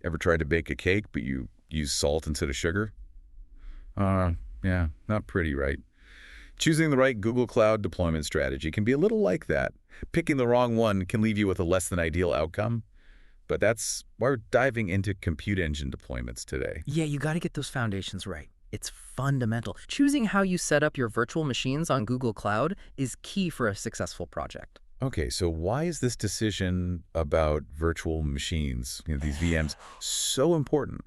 Ever tried to bake a cake, but you use salt instead of sugar? Uh, yeah, not pretty, right? Choosing the right Google Cloud deployment strategy can be a little like that. Picking the wrong one can leave you with a less than ideal outcome, but that's why we're diving into compute engine deployments today. Yeah, you got to get those foundations right. It's fundamental. Choosing how you set up your virtual machines on Google Cloud is key for a successful project. Okay, so why is this decision about virtual machines, these VMs, so important?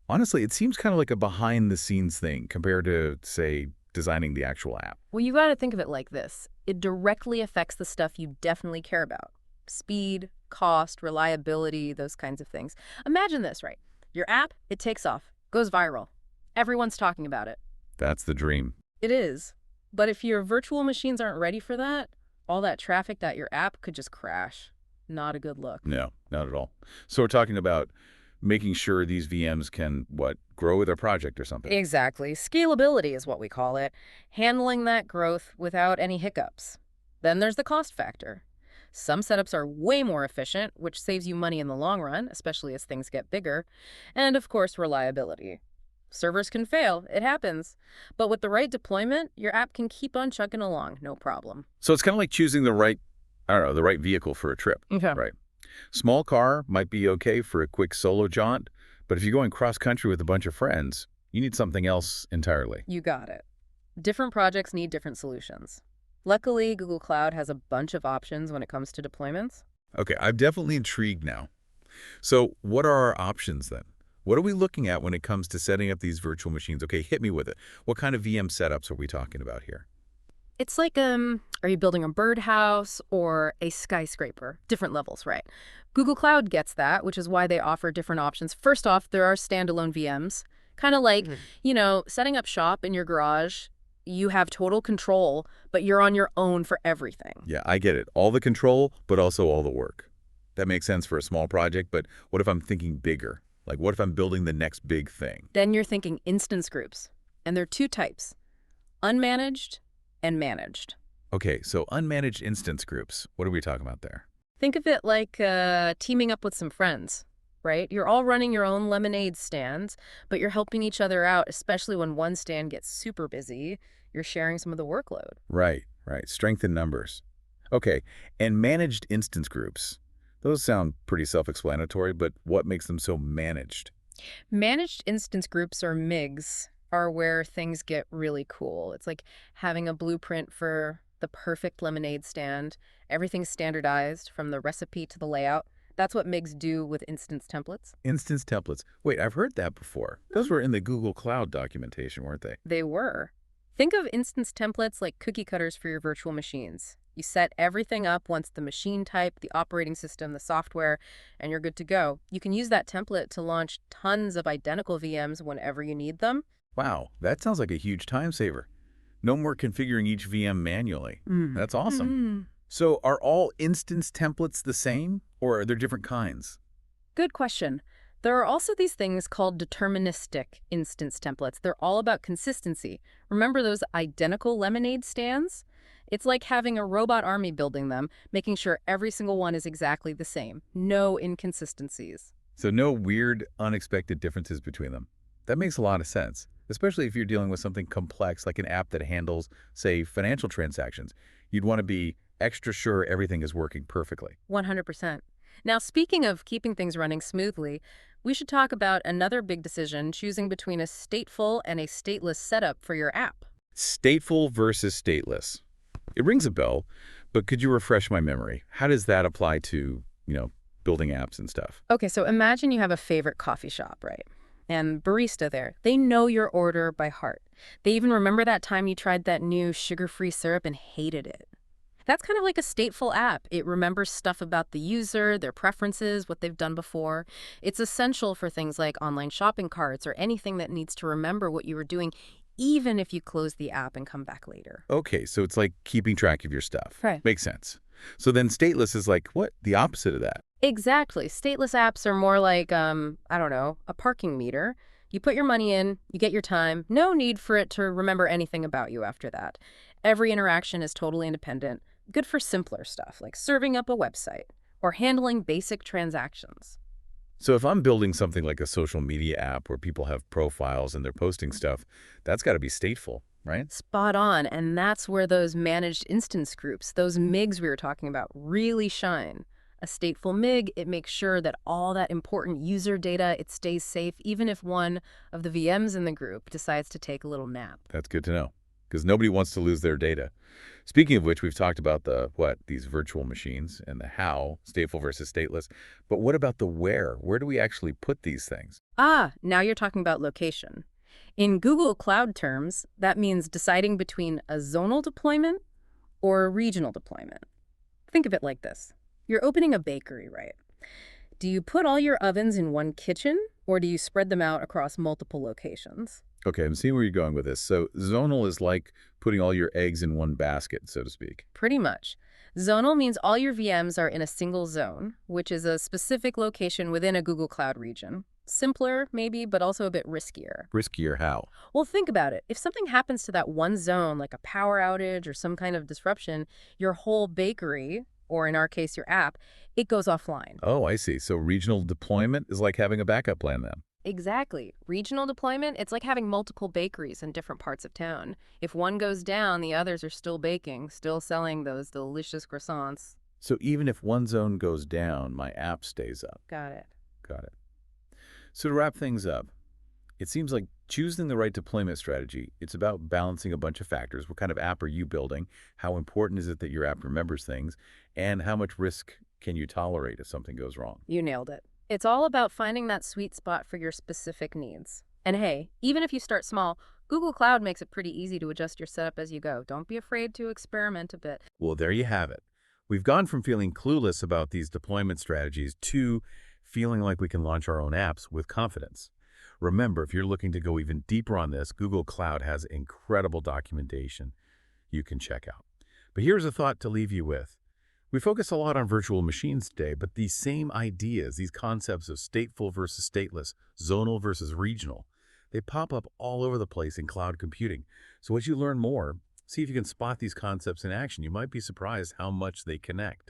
Honestly, it seems kind of like a behind-the-scenes thing compared to, say, designing the actual app. Well, you got to think of it like this. It directly affects the stuff you definitely care about. Speed, cost, reliability, those kinds of things. Imagine this, right? Your app, it takes off, goes viral. Everyone's talking about it. That's the dream. It is. But if your virtual machines aren't ready for that, all that traffic that your app could just crash. Not a good look. No, not at all. So we're talking about making sure these VMs can, what, grow with their project or something. Exactly. Scalability is what we call it. Handling that growth without any hiccups. Then there's the cost factor. Some setups are way more efficient, which saves you money in the long run, especially as things get bigger. And of course, reliability. Servers can fail, it happens. But with the right deployment, your app can keep on chugging along, no problem. So it's kind of like choosing the right, I don't know, the right vehicle for a trip, Okay. right? Small car might be okay for a quick solo jaunt, but if you're going cross-country with a bunch of friends, you need something else entirely. You got it. Different projects need different solutions. Luckily, Google Cloud has a bunch of options when it comes to deployments. Okay, I'm definitely intrigued now. So what are our options then? What are we looking at when it comes to setting up these virtual machines? Okay, hit me with it. What kind of VM setups are we talking about here? It's like, are you building a birdhouse or a skyscraper? Different levels, right? Google Cloud gets that, which is why they offer different options. First off, there are standalone VMs. Kind of like, setting up shop in your garage. You have total control, but you're on your own for everything. Yeah, I get it. All the control, but also all the work. That makes sense for a small project, but what if I'm thinking bigger? Like, what if I'm building the next big thing? Then you're thinking instance groups. And there are two types, unmanaged and managed. Okay, so unmanaged instance groups. What are we talking about there? Think of it like teaming up with some friends, right? You're all running your own lemonade stands, but you're helping each other out, especially when one stand gets super busy. You're sharing some of the workload. Right, right. Strength in numbers. Okay, and managed instance groups. Those sound pretty self-explanatory, but what makes them so managed? Managed instance groups, or MIGs, are where things get really cool. It's like having a blueprint for the perfect lemonade stand. Everything's standardized from the recipe to the layout. That's what MIGs do with instance templates. Instance templates. Wait, I've heard that before. Those were in the Google Cloud documentation, weren't they? They were. Think of instance templates like cookie cutters for your virtual machines. You set everything up once the machine type, the operating system, the software, and you're good to go. You can use that template to launch tons of identical VMs whenever you need them. Wow, that sounds like a huge time saver. No more configuring each VM manually. That's awesome. So are all instance templates the same, or are there different kinds? Good question. There are also these things called deterministic instance templates. They're all about consistency. Remember those identical lemonade stands? It's like having a robot army building them, making sure every single one is exactly the same. No inconsistencies. So no weird, unexpected differences between them. That makes a lot of sense, especially if you're dealing with something complex like an app that handles, say, financial transactions. You'd want to be extra sure everything is working perfectly. 100%. Now, speaking of keeping things running smoothly, we should talk about another big decision, choosing between a stateful and a stateless setup for your app. Stateful versus stateless. It rings a bell, but could you refresh my memory? How does that apply to, building apps and stuff? Okay, so imagine you have a favorite coffee shop, right? And barista there, they know your order by heart. They even remember that time you tried that new sugar-free syrup and hated it. That's kind of like a stateful app. It remembers stuff about the user, their preferences, what they've done before. It's essential for things like online shopping carts or anything that needs to remember what you were doing, even if you close the app and come back later. Okay, so it's like keeping track of your stuff. Right. Makes sense. So then stateless is like, what? The opposite of that. Exactly. Stateless apps are more like, a parking meter. You put your money in, you get your time. No need for it to remember anything about you after that. Every interaction is totally independent. Good for simpler stuff, like serving up a website or handling basic transactions. So if I'm building something like a social media app where people have profiles and they're posting stuff, that's got to be stateful, right? Spot on, and that's where those managed instance groups, those MIGs we were talking about, really shine. A stateful MIG, it makes sure that all that important user data, it stays safe, even if one of the VMs in the group decides to take a little nap. That's good to know, because nobody wants to lose their data. Speaking of which, we've talked about these virtual machines and the how, stateful versus stateless. But what about the where? Where do we actually put these things? Ah, now you're talking about location. In Google Cloud terms, that means deciding between a zonal deployment or a regional deployment. Think of it like this. You're opening a bakery, right? Do you put all your ovens in one kitchen, or do you spread them out across multiple locations? Okay, I'm seeing where you're going with this. So zonal is like putting all your eggs in one basket, so to speak. Pretty much. Zonal means all your VMs are in a single zone, which is a specific location within a Google Cloud region. Simpler, maybe, but also a bit riskier. Riskier how? Well, think about it. If something happens to that one zone, like a power outage or some kind of disruption, your whole bakery, or in our case, your app, it goes offline. Oh, I see. So regional deployment is like having a backup plan then. Exactly. Regional deployment, it's like having multiple bakeries in different parts of town. If one goes down, the others are still baking, still selling those delicious croissants. So even if one zone goes down, my app stays up. Got it. Got it. So to wrap things up, it seems like choosing the right deployment strategy, it's about balancing a bunch of factors. What kind of app are you building? How important is it that your app remembers things? And how much risk can you tolerate if something goes wrong? You nailed it. It's all about finding that sweet spot for your specific needs. And hey, even if you start small, Google Cloud makes it pretty easy to adjust your setup as you go. Don't be afraid to experiment a bit. Well, there you have it. We've gone from feeling clueless about these deployment strategies to feeling like we can launch our own apps with confidence. Remember, if you're looking to go even deeper on this, Google Cloud has incredible documentation you can check out. But here's a thought to leave you with. We focus a lot on virtual machines today, but these same ideas, these concepts of stateful versus stateless, zonal versus regional, they pop up all over the place in cloud computing. So as you learn more, see if you can spot these concepts in action. You might be surprised how much they connect.